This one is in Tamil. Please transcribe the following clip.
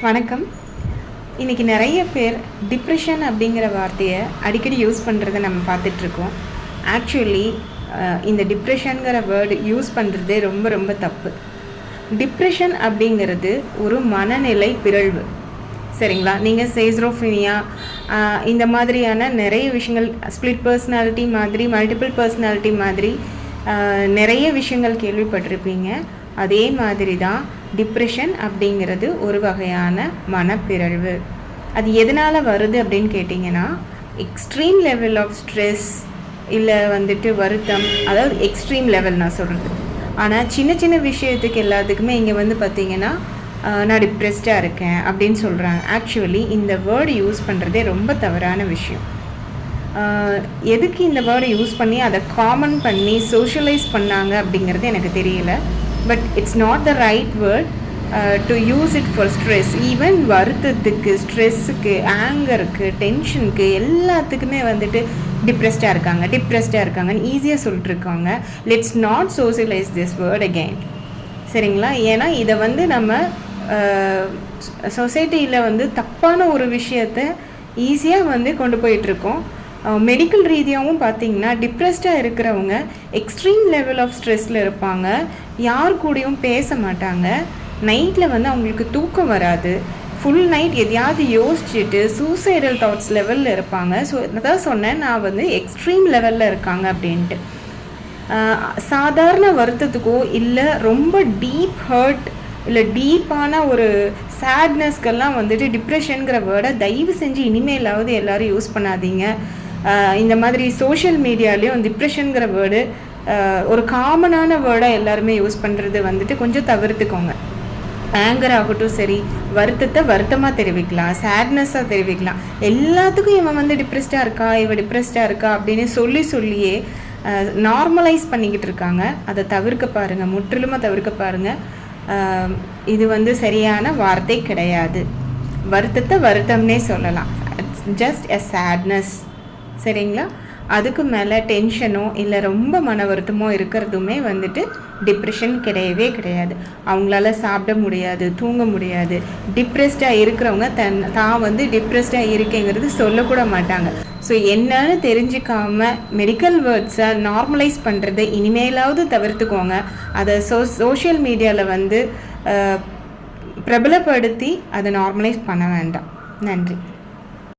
வணக்கம். இன்றைக்கி நிறைய பேர் டிப்ரெஷன் அப்படிங்கிற வார்த்தையை அடிக்கடி யூஸ் பண்ணுறதை நம்ம பார்த்துட்ருக்கோம். ஆக்சுவலி இந்த டிப்ரெஷனுங்கிற வேர்டு யூஸ் பண்ணுறதே ரொம்ப ரொம்ப தப்பு. டிப்ரெஷன் அப்படிங்கிறது ஒரு மனநிலை பிறழ்வு, சரிங்களா? நீங்கள் சேஸ்ரோஃபினியா இந்த மாதிரியான நிறைய விஷயங்கள், ஸ்ப்ளிட் பர்சனாலிட்டி மாதிரி, மல்டிபிள் பர்சனாலிட்டி மாதிரி நிறைய விஷயங்கள் கேள்விப்பட்டிருப்பீங்க. அதே மாதிரி தான் டிப்ரெஷன் அப்படிங்கிறது ஒரு வகையான மனப்பிறழ்வு. அது எதனால் வருது அப்படின்னு கேட்டிங்கன்னா, எக்ஸ்ட்ரீம் லெவல் ஆஃப் ஸ்ட்ரெஸ் இல்லை வருத்தம், அதாவது எக்ஸ்ட்ரீம் லெவல் நான் சொல்கிறது. ஆனால் சின்ன சின்ன விஷயத்துக்கு எல்லாத்துக்குமே இங்கே பார்த்திங்கன்னா நான் டிப்ரெஸ்டாக இருக்கேன் அப்படின்னு சொல்கிறாங்க. ஆக்சுவலி இந்த வேர்டு யூஸ் பண்ணுறதே ரொம்ப தவறான விஷயம். எதுக்கு இந்த வேர்டை யூஸ் பண்ணி அதை காமன் பண்ணி சோஷியலைஸ் பண்ணாங்க அப்படிங்கிறது எனக்கு தெரியல. But it's not the right word to use it for stress. Even வருத்தத்துக்கு, ஸ்ட்ரெஸ்ஸுக்கு, ஆங்கருக்கு, டென்ஷனுக்கு எல்லாத்துக்குமே டிப்ரெஸ்டாக இருக்காங்கன்னு ஈஸியாக சொல்லிட்டுருக்காங்க. Let's not socialise this word again, சரிங்களா? ஏன்னா இதை நம்ம சொசைட்டியில் தப்பான ஒரு விஷயத்தை ஈஸியாக கொண்டு போயிட்டுருக்கோம். மெடிக்கல் ரீதியாகவும் பார்த்திங்கன்னா டிப்ரெஸ்டாக இருக்கிறவங்க எக்ஸ்ட்ரீம் லெவல் ஆஃப் ஸ்ட்ரெஸ்ஸில் இருப்பாங்க. யார் கூடயும் பேச மாட்டாங்க. நைட்டில் அவங்களுக்கு தூக்கம் வராது. ஃபுல் நைட் எதையாவது யோசிச்சுட்டு சூசைடல் தாட்ஸ் லெவலில் இருப்பாங்க. ஸோ அதான் சொன்னேன், நான் எக்ஸ்ட்ரீம் லெவலில் இருக்காங்க அப்படின்ட்டு. சாதாரண வருத்தத்துக்கோ இல்லை ரொம்ப டீப் ஹர்ட் இல்லை டீப்பான ஒரு சேட்னஸ்க்கெல்லாம் டிப்ரெஷனுங்கிற வேர்டை தயவு செஞ்சு இனிமேலாவது எல்லோரும் யூஸ் பண்ணாதீங்க. இந்த மாதிரி சோஷியல் மீடியாலேயும் டிப்ரெஷனுங்கிற வேர்டு ஒரு காமனான வேர்டாக எல்லாருமே யூஸ் பண்ணுறது கொஞ்சம் தவிர்த்துக்கோங்க. ஆங்கர் ஆகட்டும் சரி, வருத்தத்தை வருத்தமாக தெரிவிக்கலாம், சேட்னஸாக தெரிவிக்கலாம். எல்லாத்துக்கும் இவன் டிப்ரெஸ்டாக இருக்கா, இவன் டிப்ரெஸ்டாக இருக்கா அப்படின்னு சொல்லியே நார்மலைஸ் பண்ணிக்கிட்டு இருக்காங்க. அதை தவிர்க்க பாருங்கள், முற்றிலுமாக தவிர்க்க பாருங்கள். இது சரியான வார்த்தை கிடையாது. வருத்தத்தை வருத்தம்னே சொல்லலாம். இட்ஸ் ஜஸ்ட் எ சேட்னஸ், சரிங்களா? அதுக்கு மேலே டென்ஷனோ இல்லை ரொம்ப மன வருத்தமோ இருக்கிறதுமே டிப்ரெஷன் கிடையவே கிடையாது. அவங்களால சாப்பிட முடியாது, தூங்க முடியாது. டிப்ரெஸ்டாக இருக்கிறவங்க தான் டிப்ரெஸ்டாக இருக்கேங்கிறது சொல்லக்கூட மாட்டாங்க. ஸோ என்னன்னு தெரிஞ்சிக்காம மெடிக்கல் வேர்ட்ஸை நார்மலைஸ் பண்ணுறதை இனிமேலாவது தவிர்த்துக்கோங்க. அதை சோஷியல் மீடியாவில் பிரபலப்படுத்தி அதை நார்மலைஸ் பண்ண வேண்டாம். நன்றி.